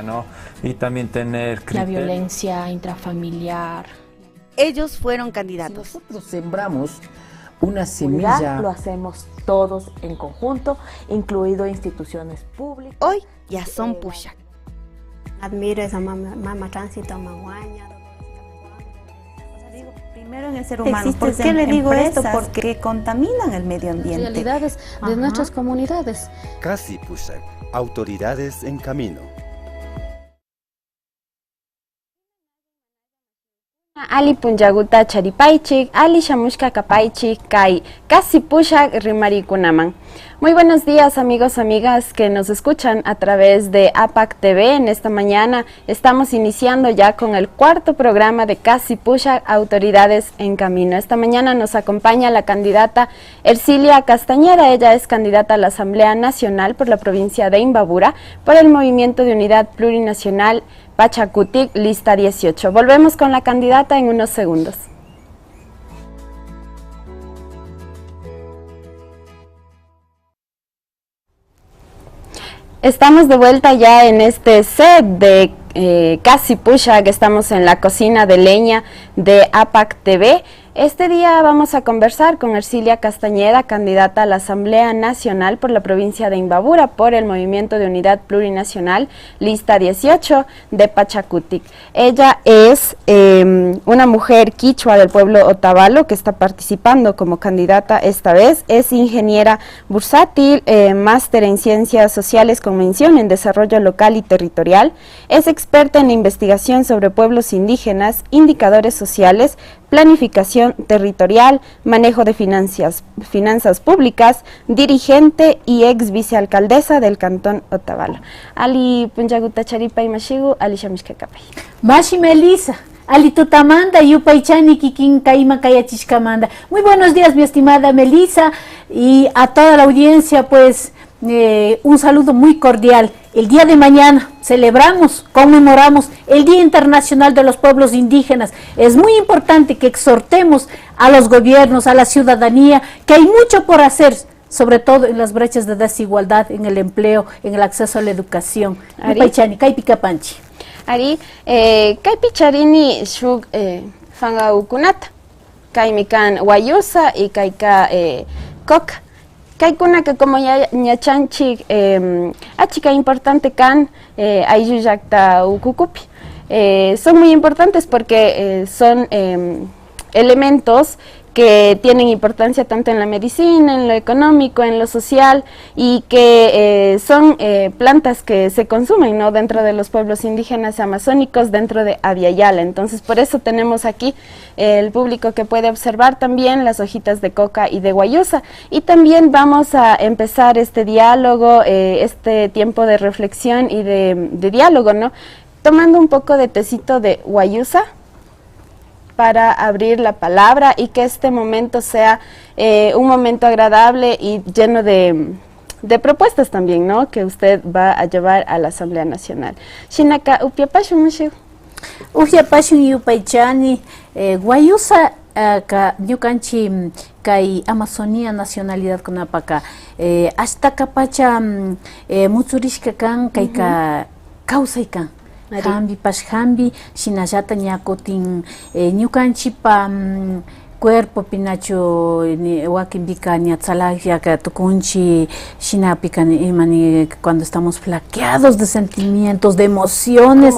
¿no? Y también tener la violencia intrafamiliar. Ellos fueron candidatos. Si nosotros sembramos una semilla, lo hacemos todos en conjunto, incluido instituciones públicas. Hoy ya son Pushak. Admiro esa mamá tránsito, maguaña. Primero en el ser humano. ¿Por qué le digo esto? Porque contaminan el medio ambiente. Realidades de nuestras comunidades. Casi Pushak, autoridades en camino. Ali punjaguta charipaichik, ali shamushka kapaichik, kai casi Pushak rimarikunaman. Muy buenos días amigos, amigas que nos escuchan a través de APAC TV. En esta mañana estamos iniciando ya con el cuarto programa de Casi Pushak, Autoridades en Camino. Esta mañana nos acompaña la candidata Ercilia Castañeda. Ella es candidata a la Asamblea Nacional por la provincia de Imbabura por el Movimiento de Unidad Plurinacional Pachakutik, lista 18. Volvemos con la candidata en unos segundos. Estamos de vuelta ya en este set de Casi Pushak, estamos en la cocina de leña de APAC TV. Este día vamos a conversar con Ercilia Castañeda, candidata a la Asamblea Nacional por la provincia de Imbabura por el Movimiento de Unidad Plurinacional, lista 18 de Pachakutik. Ella es una mujer quichua del pueblo Otavalo que está participando como candidata esta vez. Es ingeniera bursátil, máster en Ciencias Sociales con mención en Desarrollo Local y Territorial. Es experta en investigación sobre pueblos indígenas, indicadores sociales, planificación territorial, manejo de finanzas públicas, dirigente y ex vicealcaldesa del cantón Otavalo. Ali punjaguta charipa y mashigu, ali shamishka kapay. Mashi Melisa, ali tutamanda yupaychani kikin kaima kayachishkamanda. Muy buenos días mi estimada Melisa y a toda la audiencia, pues un saludo muy cordial. El día de mañana celebramos, conmemoramos el Día Internacional de los Pueblos Indígenas. Es muy importante que exhortemos a los gobiernos, a la ciudadanía, que hay mucho por hacer, sobre todo en las brechas de desigualdad, en el empleo, en el acceso a la educación. Ari, Kaipicapanchi. Ari, Kaipicharini shuk fanga ukunata, Kaimikan Wayusa y Kaika Coca. Kaikuna que como ya ñachanchi achica importante kan ayuyakta ukukupi. Son muy importantes porque son elementos que tienen importancia tanto en la medicina, en lo económico, en lo social y que son plantas que se consumen, ¿no?, dentro de los pueblos indígenas amazónicos, dentro de Aviala. Entonces por eso tenemos aquí el público que puede observar también las hojitas de coca y de guayusa. Y también vamos a empezar este diálogo, este tiempo de reflexión y de diálogo, ¿no?, tomando un poco de tecito de guayusa para abrir la palabra y que este momento sea un momento agradable y lleno de propuestas también, ¿no?, que usted va a llevar a la Asamblea Nacional. Shinaka, upiapashun mushiu. Upiapashun yupaychani, guayusa ka ñukanchi kay Amazonía nacionalidad kunapaka hasta kapacha mutzurishka kan kayka kausay kan. Hambi pashhambi shinallata ñakutin ñukanchipa cuerpo pinacho wakinbika ñatzalajaka tukunchi shinapika imani cuando estamos flaqueados de sentimientos, de emociones,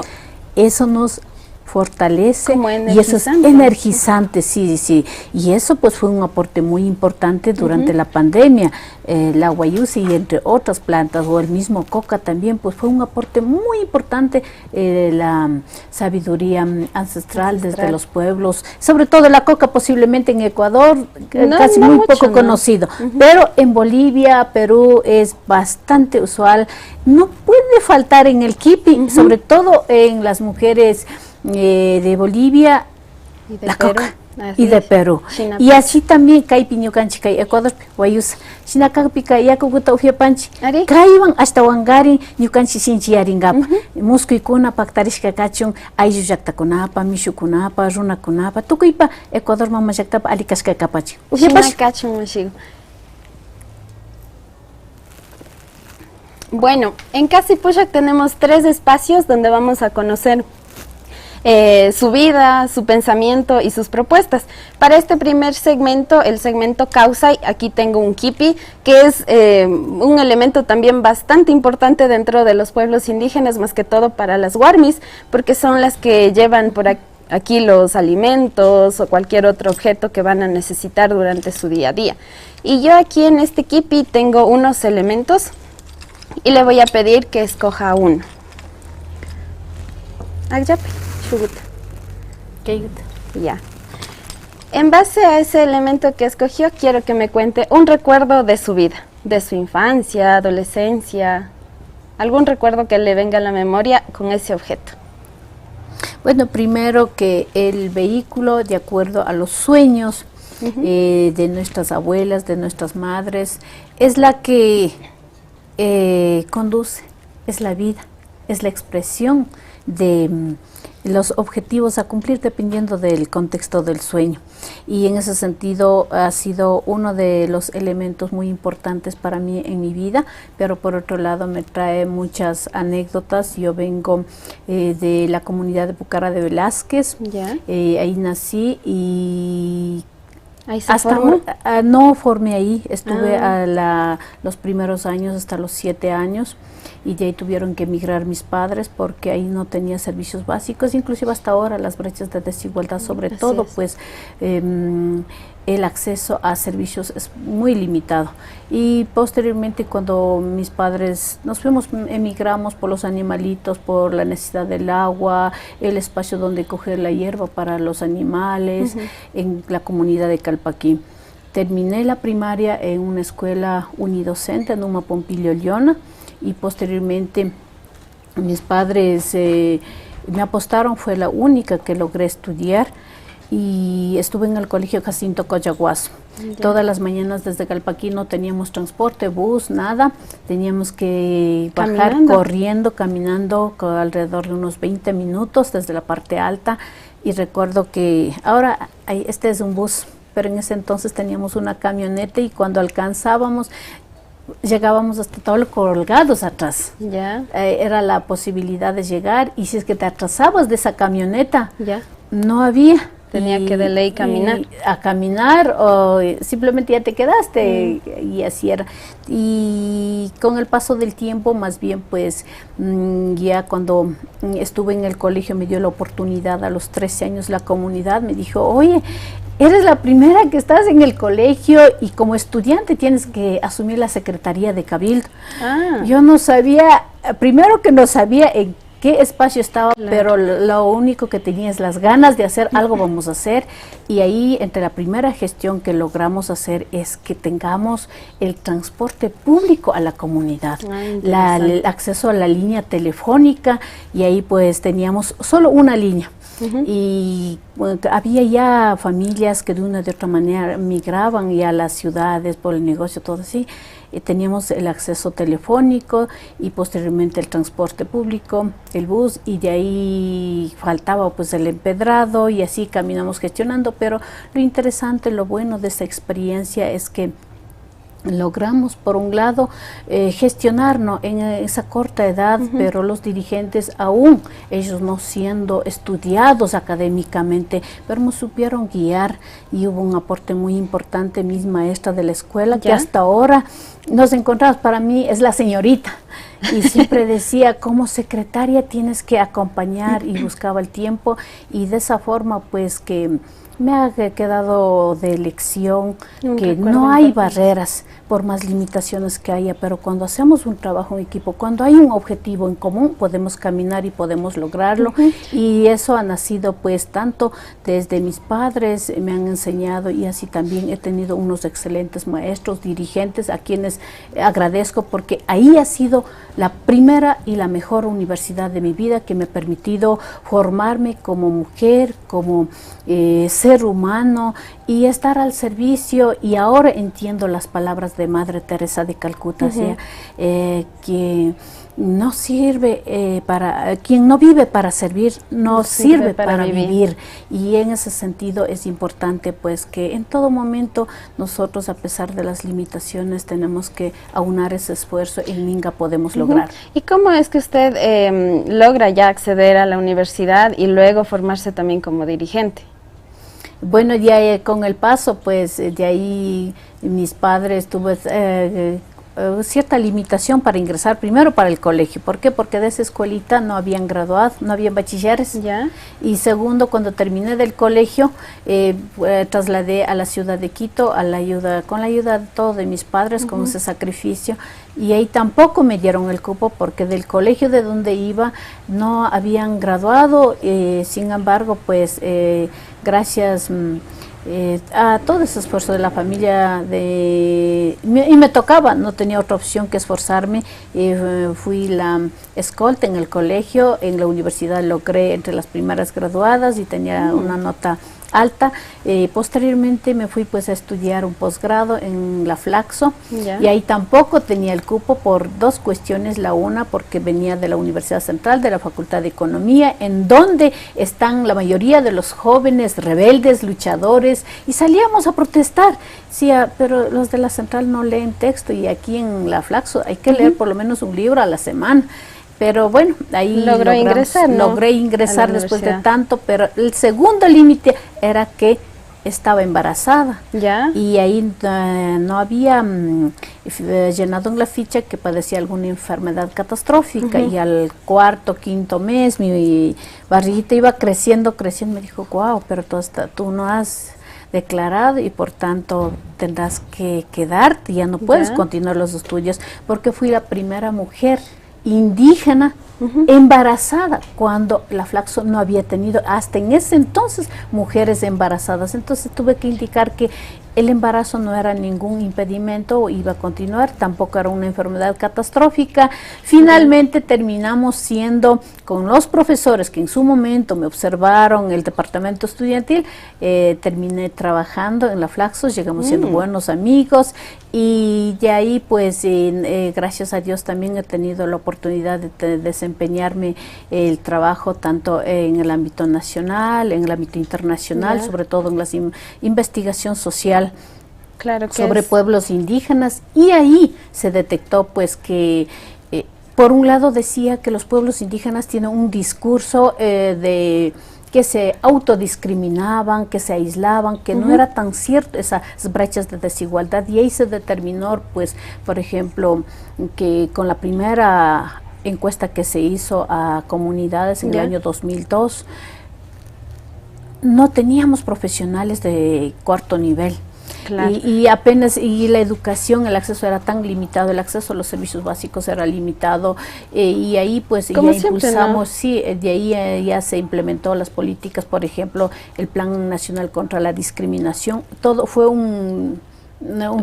eso nos fortalece y eso es energizante, sí, y eso pues fue un aporte muy importante durante la pandemia. La guayusa y entre otras plantas o el mismo coca también pues fue un aporte muy importante, la sabiduría ancestral desde los pueblos, sobre todo la coca posiblemente en Ecuador casi muy poco conocido, pero en Bolivia, Perú es bastante usual, no puede faltar en el kipi, sobre todo en las mujeres de Bolivia, y de la Perú, coca y de Perú. Y así también kai piñucanchi kai Ecuador guayusa shinaka pika yakuguta ufiapanchi kaiwan hasta wangari ñukanchi sinchi yaringapa muskuykuna paktarishka kachun ayllu llaqtakunapa, mishukunapa, runakunapa, tukuypa Ecuador mama llaqtapa alikashka kapachi ufiapash kachun mushigu. Bueno, en Casa Ipushak tenemos 3 espacios donde vamos a conocer su vida, su pensamiento y sus propuestas. Para este primer segmento, el segmento Kausai, aquí tengo un kipi, que es un elemento también bastante importante dentro de los pueblos indígenas, más que todo para las huarmis, porque son las que llevan por aquí los alimentos o cualquier otro objeto que van a necesitar durante su día a día. Y yo aquí en este kipi tengo unos elementos y le voy a pedir que escoja uno. Ya. En base a ese elemento que escogió, quiero que me cuente un recuerdo de su vida, de su infancia, adolescencia, algún recuerdo que le venga a la memoria con ese objeto. Bueno, primero que el vehículo, de acuerdo a los sueños de nuestras abuelas, de nuestras madres, es la que conduce, es la vida, es la expresión de los objetivos a cumplir dependiendo del contexto del sueño. Y en ese sentido ha sido uno de los elementos muy importantes para mí en mi vida, pero por otro lado me trae muchas anécdotas. Yo vengo de la comunidad de Pucara de Velázquez, ahí nací y ¿ahí se hasta formó? No formé ahí, estuve los primeros años hasta los 7 años y de ahí tuvieron que emigrar mis padres porque ahí no tenía servicios básicos, inclusive hasta ahora las brechas de desigualdad, sobre todo pues el acceso a servicios es muy limitado. Y posteriormente cuando mis padres nos fuimos, emigramos por los animalitos, por la necesidad del agua, el espacio donde coger la hierba para los animales, en la comunidad de Calpaquí. Terminé la primaria en una escuela unidocente en Uma Pompilio Ollona y posteriormente mis padres me apostaron, fue la única que logré estudiar y estuve en el colegio Jacinto Coyaguazo. Todas las mañanas desde Calpaquí no teníamos transporte, bus, nada, teníamos que bajar corriendo, caminando alrededor de unos 20 minutos desde la parte alta y recuerdo que ahora este es un bus, pero en ese entonces teníamos una camioneta y cuando alcanzábamos llegábamos hasta todo colgados atrás. Era la posibilidad de llegar y si es que te atrasabas de esa camioneta, no había. Tenía que de ley caminar. A caminar o simplemente ya te quedaste y así era. Y con el paso del tiempo, más bien pues ya cuando estuve en el colegio me dio la oportunidad a los 13 años la comunidad me dijo, oye, eres la primera que estás en el colegio y como estudiante tienes que asumir la secretaría de Cabildo. Yo no sabía, primero que no sabía en qué espacio estaba, pero lo único que tenía es las ganas de hacer algo, vamos a hacer. Y ahí, entre la primera gestión que logramos hacer es que tengamos el transporte público a la comunidad, el acceso a la línea telefónica y ahí pues teníamos solo una línea. Y bueno, había ya familias que de una de otra manera migraban ya a las ciudades por el negocio, todo así. Teníamos el acceso telefónico y posteriormente el transporte público, el bus, y de ahí faltaba pues el empedrado y así caminamos gestionando, pero lo interesante, lo bueno de esta experiencia es que logramos por un lado gestionarnos en esa corta edad, pero los dirigentes aún, ellos no siendo estudiados académicamente, pero nos supieron guiar y hubo un aporte muy importante, mis maestras de la escuela, que hasta ahora nos encontramos, para mí es la señorita, y siempre decía, como secretaria tienes que acompañar y buscaba el tiempo y de esa forma pues que me ha quedado de lección que no hay barreras por más limitaciones que haya, pero cuando hacemos un trabajo en equipo, cuando hay un objetivo en común, podemos caminar y podemos lograrlo. Y eso ha nacido pues tanto desde mis padres, me han enseñado y así también he tenido unos excelentes maestros, dirigentes, a quienes agradezco porque ahí ha sido la primera y la mejor universidad de mi vida que me ha permitido formarme como mujer, como ser humano y estar al servicio. Y ahora entiendo las palabras de Madre Teresa de Calcuta, que no sirve quien no vive para servir, no sirve para vivir. Y en ese sentido es importante pues que en todo momento nosotros, a pesar de las limitaciones, tenemos que aunar ese esfuerzo y en Minga podemos lograr. ¿Y cómo es que usted logra ya acceder a la universidad y luego formarse también como dirigente? Bueno, ya con el paso, pues de ahí mis padres tuve cierta limitación para ingresar primero para el colegio. ¿Por qué? Porque de esa escuelita no habían graduado, no habían bachilleres. ¿Ya? Y segundo, cuando terminé del colegio, trasladé a la ciudad de Quito con la ayuda de todos de mis padres, con ese sacrificio. Y ahí tampoco me dieron el cupo porque del colegio de donde iba no habían graduado. Sin embargo, pues gracias a todo ese esfuerzo de la familia y me tocaba, no tenía otra opción que esforzarme. Fui la escolta en el colegio, en la universidad logré entre las primeras graduadas y tenía una nota alta. Posteriormente me fui pues a estudiar un posgrado en la Flaxo. ¿Ya? Y ahí tampoco tenía el cupo por dos cuestiones. La una, porque venía de la Universidad Central, de la Facultad de Economía, en donde están la mayoría de los jóvenes rebeldes, luchadores, y salíamos a protestar. Sí, pero los de la Central no leen texto, y aquí en la Flaxo hay que leer por lo menos un libro a la semana. Pero bueno, ahí logré ingresar después de tanto, pero el segundo límite era que estaba embarazada. ¿Ya? Y ahí no había llenado en la ficha que padecía alguna enfermedad catastrófica. Y al cuarto, quinto mes, mi barriguita iba creciendo. Me dijo, wow, pero tú no has declarado y por tanto tendrás que quedarte, ya no puedes continuar los estudios, porque fui la primera mujer indígena embarazada, cuando la Flaxo no había tenido hasta en ese entonces mujeres embarazadas. Entonces tuve que indicar que el embarazo no era ningún impedimento, iba a continuar, tampoco era una enfermedad catastrófica. Finalmente terminamos siendo, con los profesores que en su momento me observaron, el departamento estudiantil, terminé trabajando en la Flaxo, llegamos siendo buenos amigos, y de ahí pues gracias a Dios también he tenido la oportunidad de desempeñarme el trabajo tanto en el ámbito nacional, en el ámbito internacional, sobre todo en la investigación social. Claro que sobre pueblos indígenas, y ahí se detectó pues que por un lado decía que los pueblos indígenas tienen un discurso de que se autodiscriminaban, que se aislaban, que no era tan cierto esas brechas de desigualdad, y ahí se determinó pues, por ejemplo, que con la primera encuesta que se hizo a comunidades en el año 2002, no teníamos profesionales de cuarto nivel. Claro. Y apenas, y la educación, el acceso era tan limitado, el acceso a los servicios básicos era limitado, y ahí pues ya impulsamos, sí, de ahí ya se implementó las políticas, por ejemplo, el Plan Nacional contra la Discriminación. Todo fue un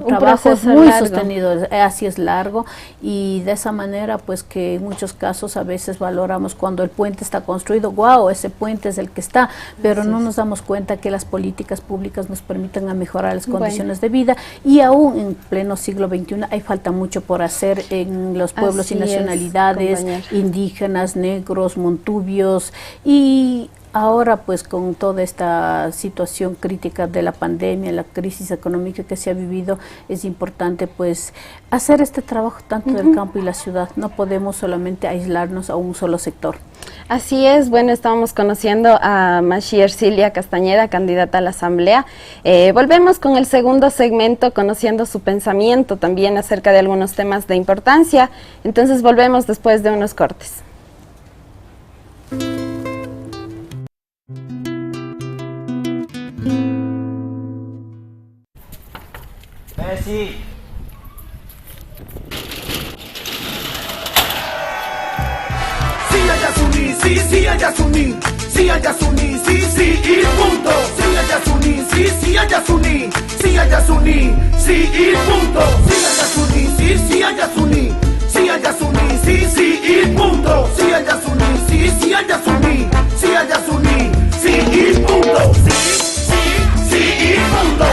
trabajo muy sostenido, así es, largo, y de esa manera pues que en muchos casos a veces valoramos cuando el puente está construido, wow, ese puente es el que está, pero no nos damos cuenta que las políticas públicas nos permiten a mejorar las condiciones de vida, y aún en pleno siglo XXI hay falta mucho por hacer en los pueblos y nacionalidades indígenas, negros, montubios, y ahora pues con toda esta situación crítica de la pandemia, la crisis económica que se ha vivido, es importante pues hacer este trabajo tanto del campo y la ciudad. No podemos solamente aislarnos a un solo sector. Así es. Bueno, estábamos conociendo a Mashi Ercilia Castañeda, candidata a la Asamblea. Volvemos con el segundo segmento, conociendo su pensamiento también acerca de algunos temas de importancia. Entonces volvemos después de unos cortes. Messi. Sí, Ayasuní, sí, sí, Ayasuní, sí, Ayasuní, sí, sí, y punto. Sí, Ayasuní, sí, sí, Ayasuní, sí, Ayasuní, sí, y punto. Sí, Ayasuní, sí, sí, Ayasuní, sí, Ayasuní, sí, sí, y punto. Sí, Ayasuní, sí, sí, Ayasuní, sí, Ayasuní, sí, y punto. Sí, sí, sí, y punto.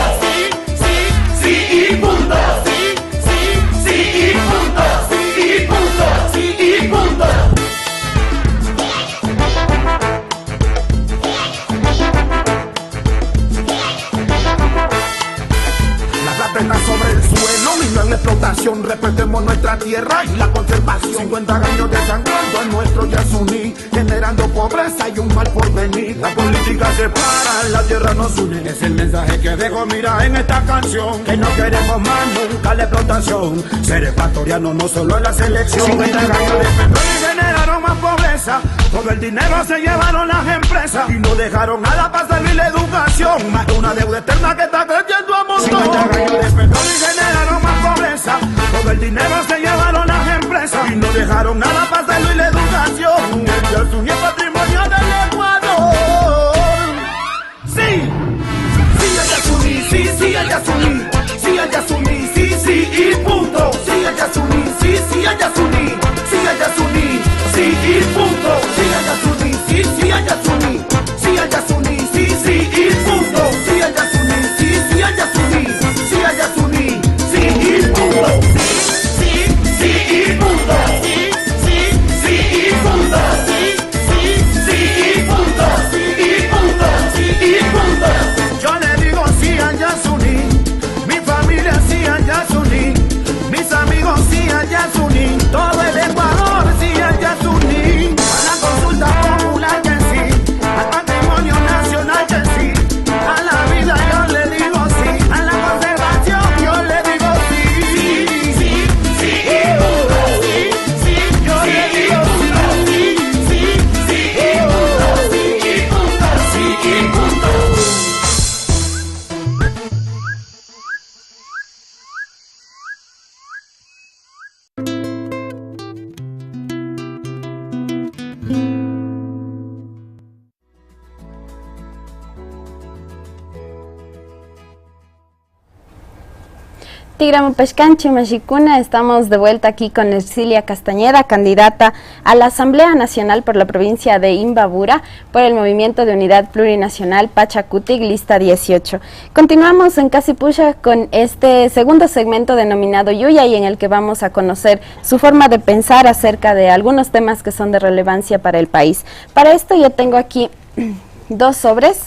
Sí, y punto. Sí, sí, sí, y punto. Sí, y punto. Sí, y punto. respetemos nuestra tierra y la conservación. 50 años desangrando en nuestro Yasuní, generando pobreza y un mal porvenir. La política separa, la tierra nos une. Es el mensaje que dejo, mira, en esta canción. Que no queremos más nunca la explotación. Ser ecuatoriano no solo en la selección. 50 años de petróleo y generaron más pobreza. Todo el dinero se llevaron las empresas y no dejaron nada para servir la educación. Más de una deuda eterna que está creciendo a montón. 50 años de petróleo y generaron más pobreza. Todo el dinero se llevaron las empresas y no dejaron nada para servir la educación. El Yasuní es patrimonio del Ecuador. Sí, sí al Yasuní, sí, sí al Yasuní, sí al Yasuní, sí, sí y punto. Sí al Yasuní, sí, sí al Yasuní, sí al Yasuní, sí y punto. Sí al Yasuní, sí, sí al Yasuní, sí al Yasuní, sí, sí y punto. Sí al Yasuní, sí, sí al Yasuní, sí al Yasuní, sí y punto. Sí, sí y punto. Sí, sí, sí y punto. Sí, sí, sí y punto. Sí y punto. Sí y punto. Yo le digo sí al Yasuní, mi familia sí al Yasuní, mis amigos sí al Yasuní, todo el Ecuador sí al Yasuní. A la consulta popular que sí, al patrimonio nacional que sí, a la vida yo le digo sí, a la conservación yo le digo sí. Sí, sí, sí y punto. Sí, sí, yo le digo sí. Sí, sí y punto. Sí y punto. Sí y punto. Tigramo Peshcanchi, Mexicuna, estamos de vuelta aquí con Ercilia Castañeda, candidata a la Asamblea Nacional por la provincia de Imbabura por el Movimiento de Unidad Plurinacional Pachacutic, lista 18. Continuamos en Casipucha con este segundo segmento denominado Yuya y en el que vamos a conocer su forma de pensar acerca de algunos temas que son de relevancia para el país. Para esto yo tengo aquí dos sobres.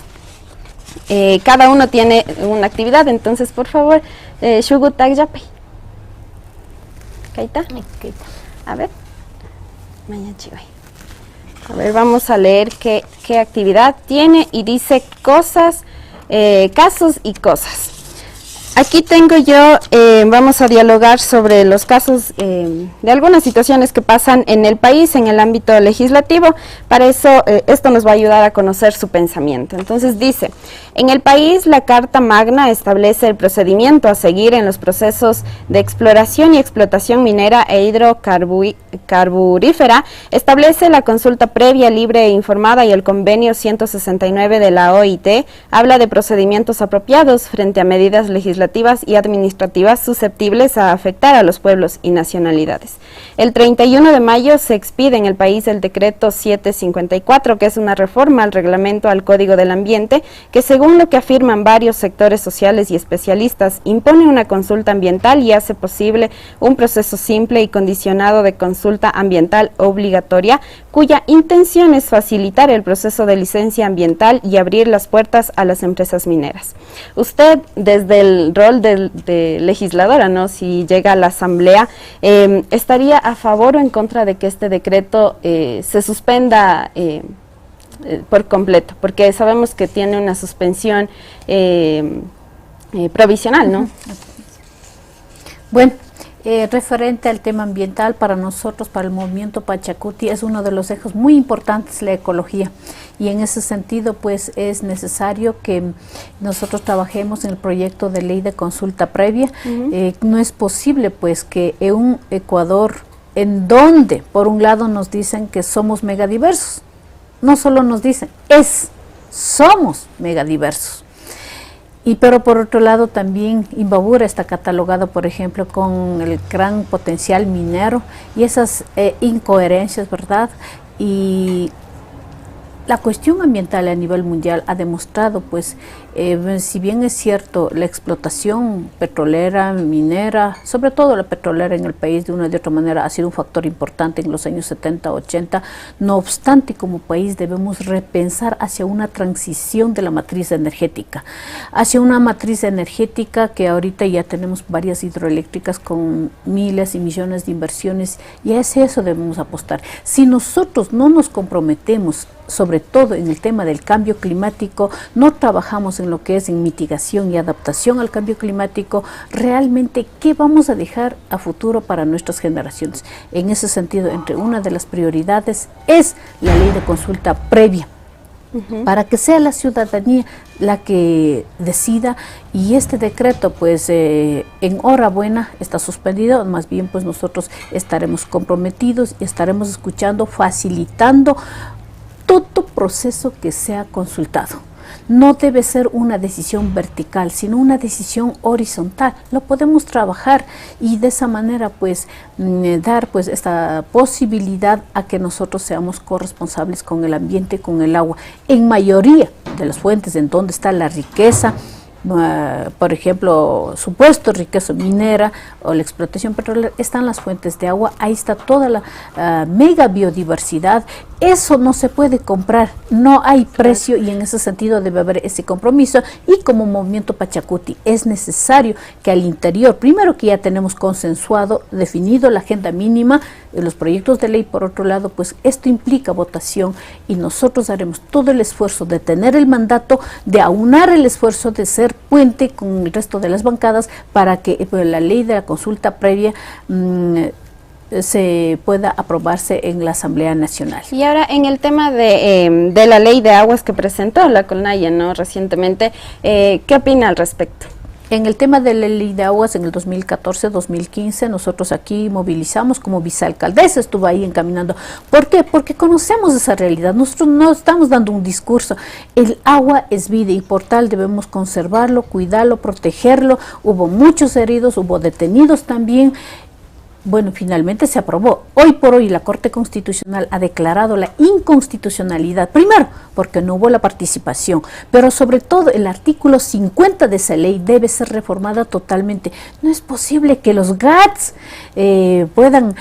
Cada uno tiene una actividad, entonces por favor, Shugutak Yapay. ¿Kaita? A ver. A ver, vamos a leer qué actividad tiene y dice cosas, casos y cosas. Aquí tengo yo, vamos a dialogar sobre los casos de algunas situaciones que pasan en el país, en el ámbito legislativo. Para eso, esto nos va a ayudar a conocer su pensamiento. Entonces dice, en el país la Carta Magna establece el procedimiento a seguir en los procesos de exploración y explotación minera e hidrocarburífera, establece la consulta previa, libre e informada y el convenio 169 de la OIT habla de procedimientos apropiados frente a medidas legislativas y administrativas susceptibles a afectar a los pueblos y nacionalidades. El 31 de mayo se expide en el país el decreto 754, que es una reforma al reglamento al Código del Ambiente, que según lo que afirman varios sectores sociales y especialistas, impone una consulta ambiental y hace posible un proceso simple y condicionado de consulta ambiental obligatoria, cuya intención es facilitar el proceso de licencia ambiental y abrir las puertas a las empresas mineras. Usted, desde el rol de legisladora, ¿no?, si llega a la Asamblea, ¿estaría a favor o en contra de que este decreto se suspenda por completo? Porque sabemos que tiene una suspensión provisional, ¿no? Bueno, referente al tema ambiental, para nosotros, para el movimiento Pachacuti, es uno de los ejes muy importantes la ecología, y en ese sentido pues es necesario que nosotros trabajemos en el proyecto de ley de consulta previa. No es posible pues que en un Ecuador en donde por un lado nos dicen que somos megadiversos, no solo nos dicen, somos megadiversos. Pero por otro lado también Imbabura está catalogado, por ejemplo, con el gran potencial minero, y esas incoherencias, ¿verdad? Y la cuestión ambiental a nivel mundial ha demostrado, pues, si bien es cierto, la explotación petrolera, minera, sobre todo la petrolera en el país de una de otra manera ha sido un factor importante en los años 70, 80, no obstante, como país debemos repensar hacia una transición de la matriz energética, hacia una matriz energética que ahorita ya tenemos varias hidroeléctricas con miles y millones de inversiones, y a eso debemos apostar. Si nosotros no nos comprometemos, sobre todo en el tema del cambio climático, no trabajamos en lo que es en mitigación y adaptación al cambio climático, realmente, ¿qué vamos a dejar a futuro para nuestras generaciones? En ese sentido, entre una de las prioridades es la ley de consulta previa, para que sea la ciudadanía la que decida, y este decreto pues enhorabuena está suspendido, más bien pues nosotros estaremos comprometidos y estaremos escuchando, facilitando todo proceso que sea consultado. No debe ser una decisión vertical, sino una decisión horizontal. Lo podemos trabajar y de esa manera pues dar pues esta posibilidad a que nosotros seamos corresponsables con el ambiente, con el agua. En mayoría de las fuentes en donde está la riqueza, por ejemplo, supuesto riqueza minera o la explotación petrolera, están las fuentes de agua, ahí está toda la mega biodiversidad. Eso no se puede comprar, no hay precio, y en ese sentido debe haber ese compromiso. Y como movimiento Pachacuti es necesario que al interior, primero que ya tenemos consensuado, definido la agenda mínima, los proyectos de ley, por otro lado, pues esto implica votación, y nosotros haremos todo el esfuerzo de tener el mandato, de aunar el esfuerzo de ser puente con el resto de las bancadas para que la ley de la consulta previa se pueda aprobarse en la Asamblea Nacional. Y ahora en el tema de la ley de aguas que presentó la Colnaya, ¿no?, recientemente, ¿qué opina al respecto? En el tema de la ley de aguas, en el 2014-2015, nosotros aquí movilizamos como vicealcaldesa, estuvo ahí encaminando. ¿Por qué? Porque conocemos esa realidad, nosotros no estamos dando un discurso. El agua es vida y por tal debemos conservarlo, cuidarlo, protegerlo. Hubo muchos heridos, hubo detenidos también. Bueno, finalmente se aprobó. Hoy por hoy la Corte Constitucional ha declarado la inconstitucionalidad, primero porque no hubo la participación, pero sobre todo el artículo 50 de esa ley debe ser reformada totalmente. No es posible que los GATS puedan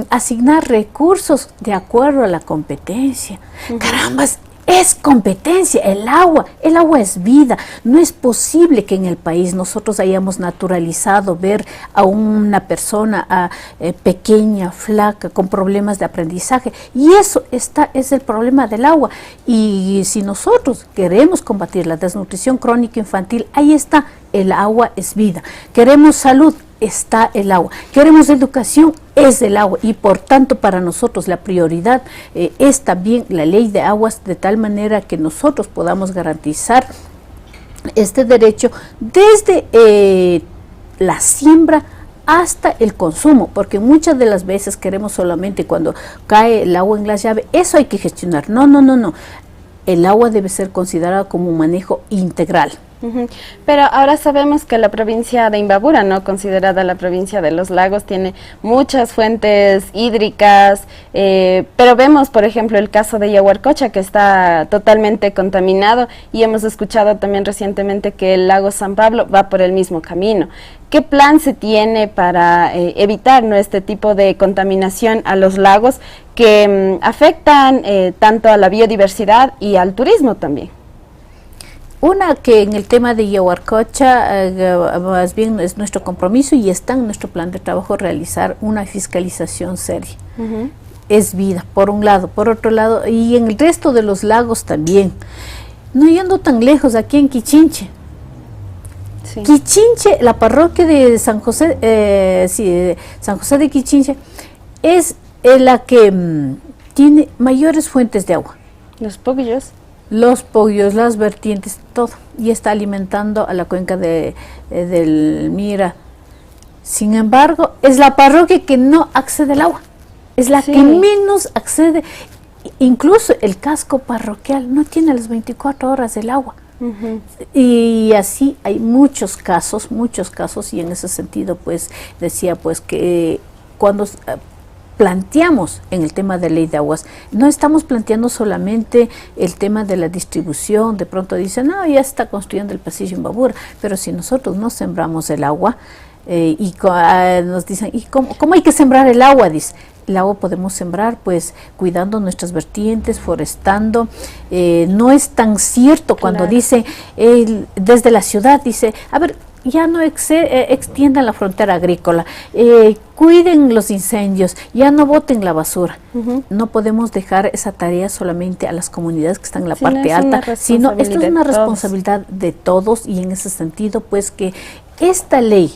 asignar recursos de acuerdo a la competencia. Carambas, es competencia, el agua es vida. No es posible que en el país nosotros hayamos naturalizado ver a una persona pequeña, flaca, con problemas de aprendizaje, y eso es el problema del agua. Y si nosotros queremos combatir la desnutrición crónica infantil, ahí está, el agua es vida. Queremos salud, está el agua. Queremos educación, es el agua, y por tanto para nosotros la prioridad es también la ley de aguas, de tal manera que nosotros podamos garantizar este derecho desde la siembra hasta el consumo, porque muchas de las veces queremos solamente cuando cae el agua en la llave, eso hay que gestionar. No. El agua debe ser considerada como un manejo integral. Pero ahora sabemos que la provincia de Imbabura, ¿no?, considerada la provincia de los lagos, tiene muchas fuentes hídricas, pero vemos, por ejemplo, el caso de Yaguarcocha, que está totalmente contaminado, y hemos escuchado también recientemente que el lago San Pablo va por el mismo camino. ¿Qué plan se tiene para evitar, ¿no?, este tipo de contaminación a los lagos que afectan tanto a la biodiversidad y al turismo también? Una, que en el tema de Yaguarcocha, más bien es nuestro compromiso y está en nuestro plan de trabajo realizar una fiscalización seria. Es vida, por un lado. Por otro lado, y en el resto de los lagos también. No yendo tan lejos, aquí en Quichinche. Sí. Quichinche, la parroquia de San José, San José de Quichinche, es la que tiene mayores fuentes de agua. Los Pogollos, las vertientes, todo, y está alimentando a la cuenca del Mira. Sin embargo, es la parroquia que no accede al agua, es la que menos accede. Incluso el casco parroquial no tiene las 24 horas del agua. Y así hay muchos casos, y en ese sentido pues decía pues que cuando planteamos en el tema de ley de aguas, no estamos planteando solamente el tema de la distribución. De pronto dicen, no, ya se está construyendo el pasillo Imbabura, pero si nosotros no sembramos el agua, nos dicen, ¿y cómo hay que sembrar el agua? Dice, el agua podemos sembrar pues cuidando nuestras vertientes, forestando. No es tan cierto cuando dice, desde la ciudad dice, a ver, ya no extiendan la frontera agrícola, cuiden los incendios, ya no boten la basura. No podemos dejar esa tarea solamente a las comunidades que están en la parte alta, sino esto es una responsabilidad de todos, y en ese sentido pues que esta ley,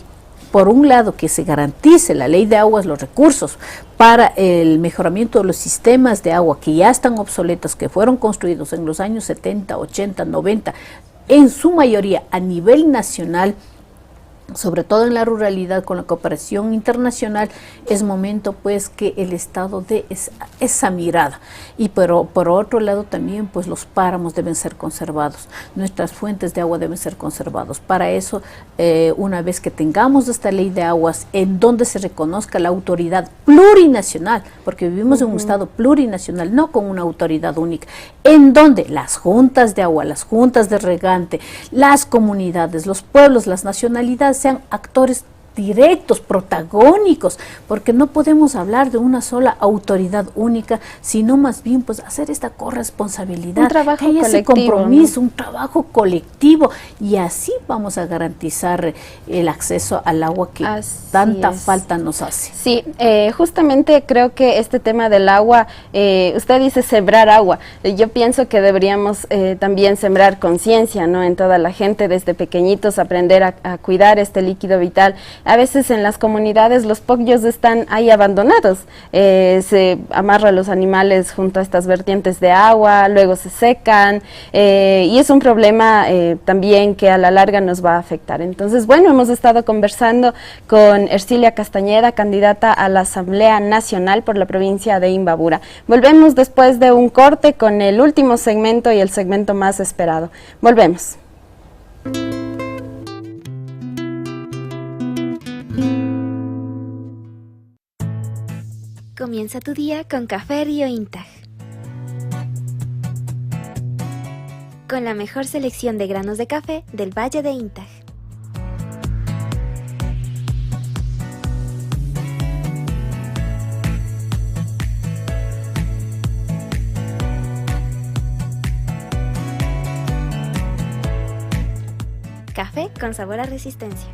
por un lado, que se garantice la ley de aguas, los recursos para el mejoramiento de los sistemas de agua que ya están obsoletos, que fueron construidos en los años 70, 80, 90, en su mayoría a nivel nacional, sobre todo en la ruralidad, con la cooperación internacional. Es momento pues que el Estado dé esa mirada. Y por otro lado también pues los páramos deben ser conservados, nuestras fuentes de agua deben ser conservados. Para eso, una vez que tengamos esta ley de aguas en donde se reconozca la autoridad plurinacional, porque vivimos en un Estado plurinacional, no con una autoridad única, en donde las juntas de agua, las juntas de regante, las comunidades, los pueblos, las nacionalidades sean actores directos, protagónicos, porque no podemos hablar de una sola autoridad única, sino más bien pues hacer esta corresponsabilidad, un trabajo que haya ese compromiso, ¿no? Un trabajo colectivo, y así vamos a garantizar el acceso al agua que tanta falta nos hace. Sí, justamente creo que este tema del agua, usted dice sembrar agua, yo pienso que deberíamos también sembrar conciencia, ¿no?, en toda la gente, desde pequeñitos aprender a cuidar este líquido vital. A veces en las comunidades los pocillos están ahí abandonados, se amarran los animales junto a estas vertientes de agua, luego se secan, y es un problema también que a la larga nos va a afectar. Entonces, bueno, hemos estado conversando con Ercilia Castañeda, candidata a la Asamblea Nacional por la provincia de Imbabura. Volvemos después de un corte con el último segmento y el segmento más esperado. Volvemos. Comienza tu día con Café Río Intag. Con la mejor selección de granos de café del Valle de Intag. Café con sabor a resistencia.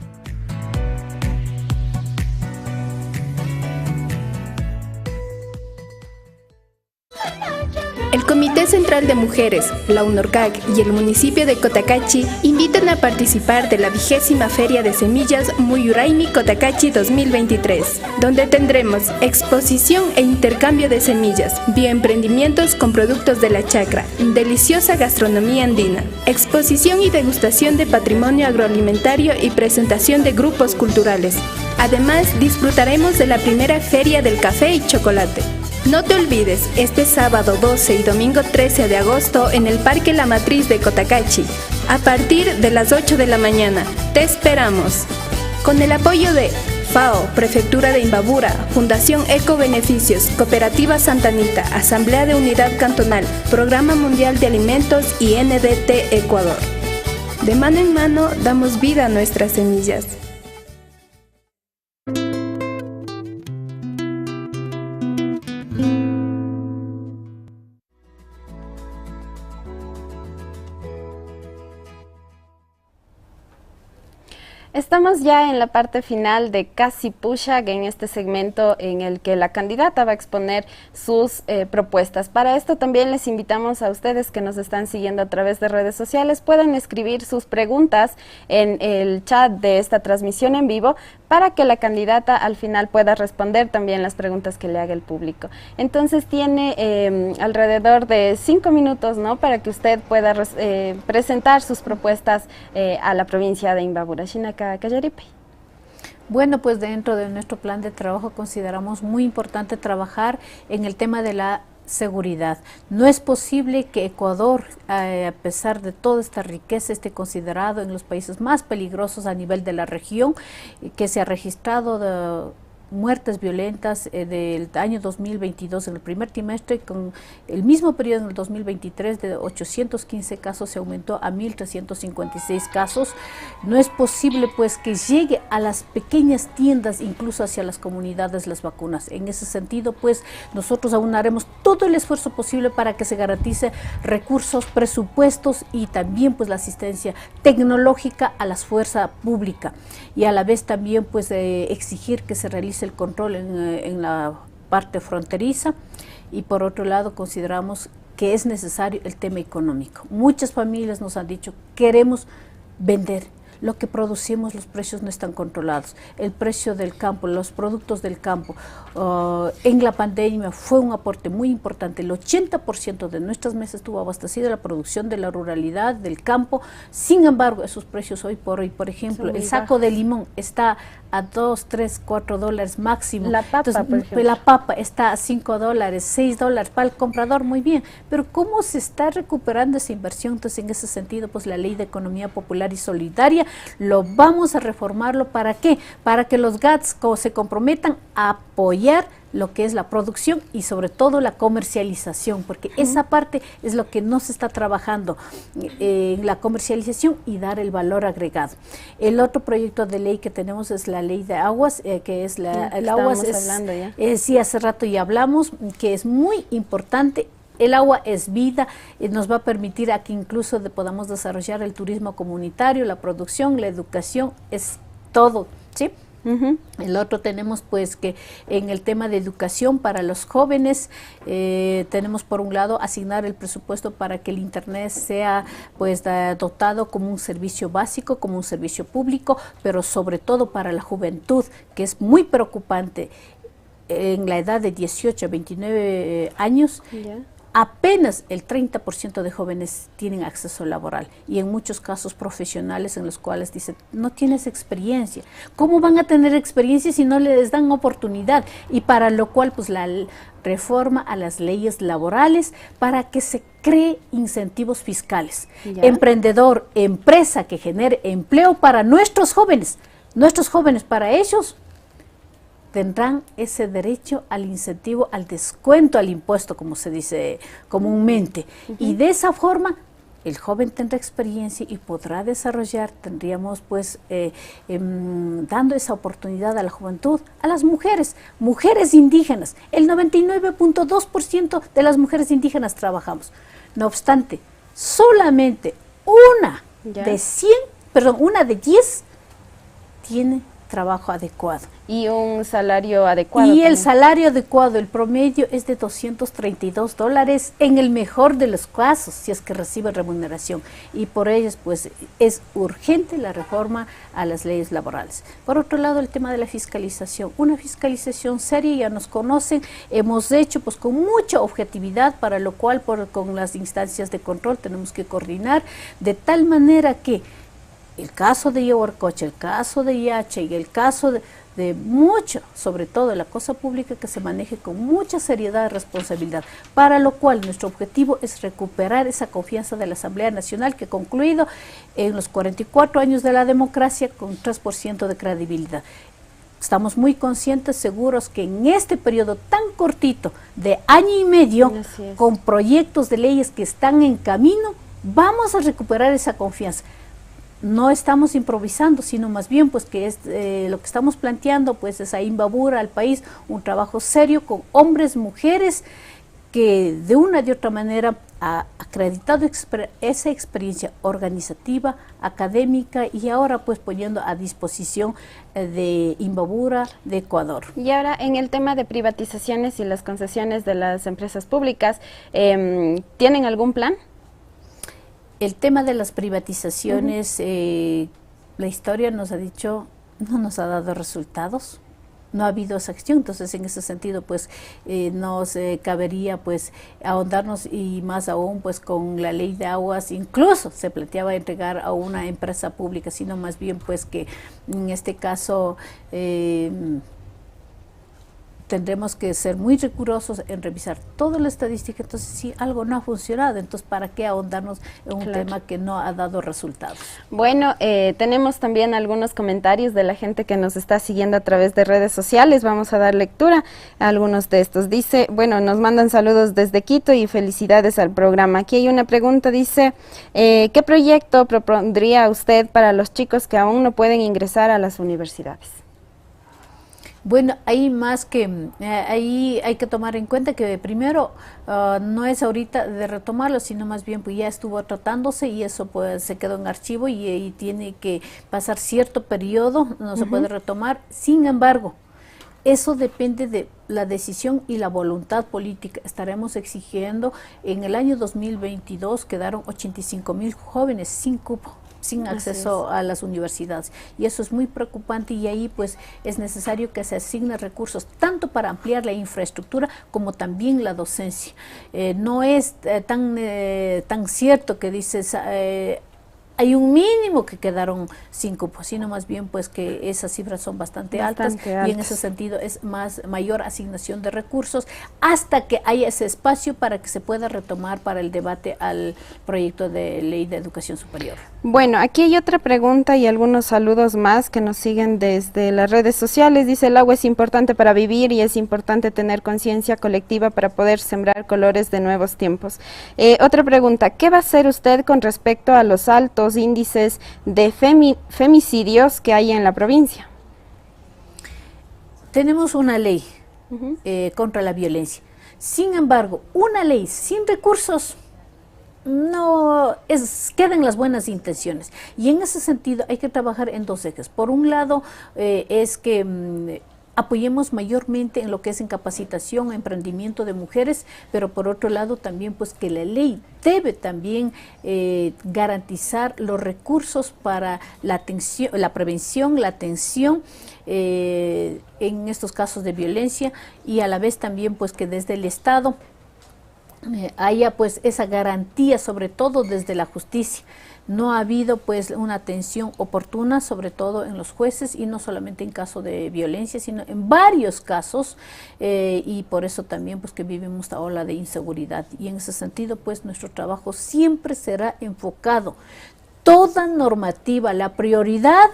El Comité Central de Mujeres, la UNORCAC y el municipio de Cotacachi invitan a participar de la 20ª Feria de Semillas Muyuraimi Cotacachi 2023, donde tendremos exposición e intercambio de semillas, bioemprendimientos con productos de la chacra, deliciosa gastronomía andina, exposición y degustación de patrimonio agroalimentario y presentación de grupos culturales. Además, disfrutaremos de la primera Feria del Café y Chocolate. No te olvides, este sábado 12 y domingo 13 de agosto en el Parque La Matriz de Cotacachi, a partir de las 8 de la mañana. ¡Te esperamos! Con el apoyo de FAO, Prefectura de Imbabura, Fundación Eco Beneficios, Cooperativa Santa Anita, Asamblea de Unidad Cantonal, Programa Mundial de Alimentos y NDT Ecuador. De mano en mano damos vida a nuestras semillas. Estamos ya en la parte final de Casi Pushak, en este segmento en el que la candidata va a exponer sus propuestas. Para esto también les invitamos a ustedes que nos están siguiendo a través de redes sociales, pueden escribir sus preguntas en el chat de esta transmisión en vivo para que la candidata al final pueda responder también las preguntas que le haga el público. Entonces tiene alrededor de 5 minutos, ¿no?, para que usted pueda presentar sus propuestas a la provincia de Imbabura. Shinaka Kayaripe. Bueno, pues dentro de nuestro plan de trabajo consideramos muy importante trabajar en el tema de la seguridad. No es posible que Ecuador, a pesar de toda esta riqueza, esté considerado en los países más peligrosos a nivel de la región, que se ha registrado muertes violentas del año 2022 en el primer trimestre, con el mismo periodo en el 2023 de 815 casos se aumentó a 1.356 casos. No es posible pues que llegue a las pequeñas tiendas, incluso hacia las comunidades, las vacunas. En ese sentido pues nosotros aún haremos todo el esfuerzo posible para que se garantice recursos, presupuestos y también pues la asistencia tecnológica a la fuerza pública, y a la vez también pues exigir que se realice el control en la parte fronteriza. Y por otro lado consideramos que es necesario el tema económico. Muchas familias nos han dicho: queremos vender lo que producimos, los precios no están controlados. El precio del campo, los productos del campo, en la pandemia fue un aporte muy importante. El 80% de nuestras mesas estuvo abastecida la producción de la ruralidad, del campo. Sin embargo, esos precios hoy por hoy, por ejemplo, el saco de limón está a 2, 3, 4 dólares máximo. La papa, entonces, por ejemplo, la papa está a 5 dólares, 6 dólares para el comprador, muy bien. Pero ¿cómo se está recuperando esa inversión? Entonces, en ese sentido, pues la Ley de Economía Popular y Solidaria lo vamos a reformarlo. ¿Para qué? Para que los GATS se comprometan a apoyar lo que es la producción y sobre todo la comercialización, porque esa parte es lo que no se está trabajando, la comercialización y dar el valor agregado. El otro proyecto de ley que tenemos es la ley de aguas, que es el aguas, sí, hace rato ya hablamos, que es muy importante. El agua es vida, nos va a permitir a que incluso podamos desarrollar el turismo comunitario, la producción, la educación, es todo, ¿sí? El otro tenemos pues que en el tema de educación para los jóvenes, tenemos por un lado asignar el presupuesto para que el internet sea pues dotado como un servicio básico, como un servicio público, pero sobre todo para la juventud, que es muy preocupante. En la edad de 18 a 29 años, apenas el 30% de jóvenes tienen acceso laboral, y en muchos casos profesionales en los cuales dicen: no tienes experiencia. ¿Cómo van a tener experiencia si no les dan oportunidad? Y para lo cual pues la reforma a las leyes laborales para que se cree incentivos fiscales. Emprendedor, empresa que genere empleo para nuestros jóvenes, para ellos tendrán ese derecho al incentivo, al descuento, al impuesto, como se dice comúnmente. Y de esa forma el joven tendrá experiencia y podrá desarrollar, tendríamos pues dando esa oportunidad a la juventud, a las mujeres indígenas. El 99.2% de las mujeres indígenas trabajamos. No obstante, solamente una de 10 tiene trabajo adecuado. Y un salario adecuado. Y también. El salario adecuado, el promedio es de $232 en el mejor de los casos, si es que recibe remuneración. Y por ellos pues es urgente la reforma a las leyes laborales. Por otro lado, el tema de la fiscalización, una fiscalización seria, ya nos conocen, hemos hecho pues con mucha objetividad, para lo cual con las instancias de control tenemos que coordinar de tal manera que el caso de Yaguarcocha, el caso de Yacha y el caso de mucho, sobre todo la cosa pública, que se maneje con mucha seriedad y responsabilidad, para lo cual nuestro objetivo es recuperar esa confianza de la Asamblea Nacional, que ha concluido en los 44 años de la democracia con 3% de credibilidad. Estamos muy conscientes, seguros que en este periodo tan cortito de año y medio, con proyectos de leyes que están en camino, vamos a recuperar esa confianza. No estamos improvisando, sino más bien pues que es lo que estamos planteando pues es a Imbabura, al país, un trabajo serio con hombres, mujeres que de una y otra manera ha acreditado esa experiencia organizativa, académica, y ahora pues poniendo a disposición de Imbabura, de Ecuador. Y ahora en el tema de privatizaciones y las concesiones de las empresas públicas, ¿tienen algún plan? El tema de las privatizaciones, la historia nos ha dicho, no nos ha dado resultados, no ha habido esa acción. Entonces en ese sentido pues nos cabería pues ahondarnos, y más aún pues con la ley de aguas, incluso se planteaba entregar a una empresa pública, sino más bien pues que en este caso tendremos que ser muy rigurosos en revisar toda la estadística. Entonces, si algo no ha funcionado, entonces ¿para qué ahondarnos en un tema que no ha dado resultados? Bueno, tenemos también algunos comentarios de la gente que nos está siguiendo a través de redes sociales. Vamos a dar lectura a algunos de estos. Dice, bueno, nos mandan saludos desde Quito y felicidades al programa. Aquí hay una pregunta, dice, ¿qué proyecto propondría usted para los chicos que aún no pueden ingresar a las universidades? Bueno, ahí más que, ahí hay que tomar en cuenta que primero no es ahorita de retomarlo, sino más bien pues ya estuvo tratándose y eso pues se quedó en archivo y tiene que pasar cierto periodo, no se puede retomar. Sin embargo, eso depende de la decisión y la voluntad política. Estaremos exigiendo, en el año 2022 quedaron 85,000 jóvenes sin cupo, sin acceso a las universidades, y eso es muy preocupante, y ahí pues es necesario que se asignen recursos tanto para ampliar la infraestructura como también la docencia. No es tan cierto que dices hay un mínimo que quedaron sin cupo, sino más bien pues que esas cifras son bastante altas y en ese sentido es mayor asignación de recursos hasta que haya ese espacio para que se pueda retomar para el debate al proyecto de ley de educación superior. Bueno, aquí hay otra pregunta y algunos saludos más que nos siguen desde las redes sociales. Dice, el agua es importante para vivir y es importante tener conciencia colectiva para poder sembrar colores de nuevos tiempos. Otra pregunta, ¿qué va a hacer usted con respecto a los altos índices de femicidios que hay en la provincia? Tenemos una ley contra la violencia. Sin embargo, una ley sin recursos quedan las buenas intenciones, y en ese sentido hay que trabajar en dos ejes. Por un lado es que apoyemos mayormente en lo que es en capacitación, emprendimiento de mujeres, pero por otro lado también pues que la ley debe también garantizar los recursos para la atención, la prevención, la atención en estos casos de violencia, y a la vez también pues que desde el Estado haya pues esa garantía, sobre todo desde la justicia. No ha habido pues una atención oportuna, sobre todo en los jueces, y no solamente en caso de violencia, sino en varios casos, y por eso también pues que vivimos esta ola de inseguridad, y en ese sentido pues nuestro trabajo siempre será enfocado, toda normativa, la prioridad,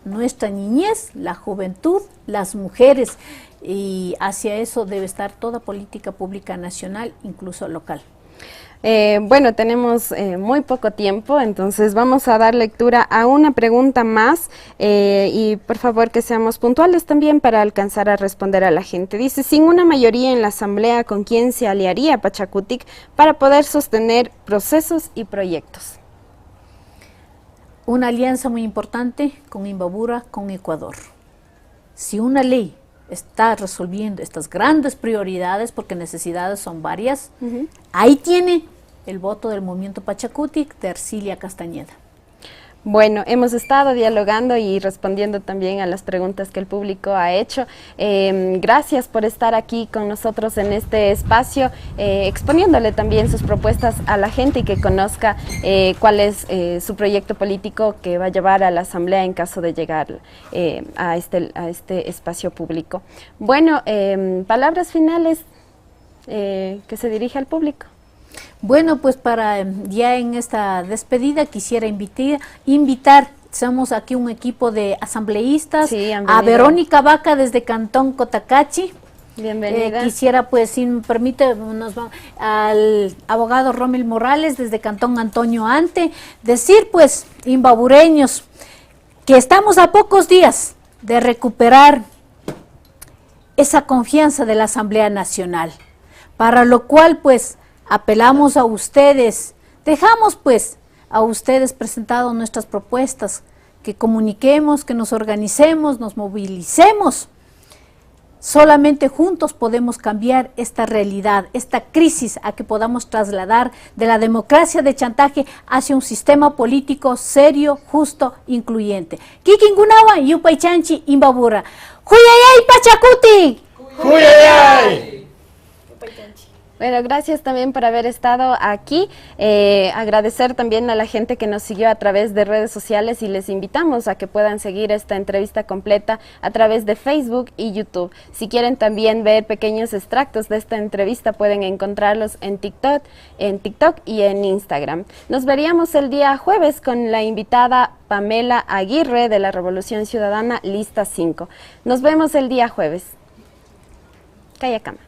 nuestra niñez, la juventud, las mujeres, y hacia eso debe estar toda política pública nacional, incluso local. Bueno, tenemos muy poco tiempo, entonces vamos a dar lectura a una pregunta más y por favor que seamos puntuales también para alcanzar a responder a la gente. Dice, sin una mayoría en la asamblea, ¿con quién se aliaría Pachakutik para poder sostener procesos y proyectos? Una alianza muy importante con Imbabura, con Ecuador. Si una ley está resolviendo estas grandes prioridades, porque necesidades son varias, ahí tiene el voto del movimiento Pachakutik de Ercilia Castañeda. Bueno, hemos estado dialogando y respondiendo también a las preguntas que el público ha hecho. Gracias por estar aquí con nosotros en este espacio, exponiéndole también sus propuestas a la gente y que conozca cuál es su proyecto político que va a llevar a la asamblea en caso de llegar a este espacio público. Bueno, palabras finales que se dirige al público. Bueno, pues para ya en esta despedida quisiera invitar, somos aquí un equipo de asambleístas, a Verónica Vaca desde Cantón Cotacachi. Bienvenida. Quisiera pues, si me permite, al abogado Romel Morales desde Cantón Antonio Ante, decir pues, imbabureños, que estamos a pocos días de recuperar esa confianza de la Asamblea Nacional, para lo cual pues apelamos a ustedes, dejamos pues a ustedes presentado nuestras propuestas, que comuniquemos, que nos organicemos, nos movilicemos. Solamente juntos podemos cambiar esta realidad, esta crisis, a que podamos trasladar de la democracia de chantaje hacia un sistema político serio, justo, incluyente. Kikingunawa, Yupaychanchi, Imbabura. ¡Huyayay, Pachakutik! ¡Huyayay! Bueno, gracias también por haber estado aquí. Agradecer también a la gente que nos siguió a través de redes sociales y les invitamos a que puedan seguir esta entrevista completa a través de Facebook y YouTube. Si quieren también ver pequeños extractos de esta entrevista, pueden encontrarlos en TikTok y en Instagram. Nos veríamos el día jueves con la invitada Pamela Aguirre de la Revolución Ciudadana Lista 5. Nos vemos el día jueves. Calla cama.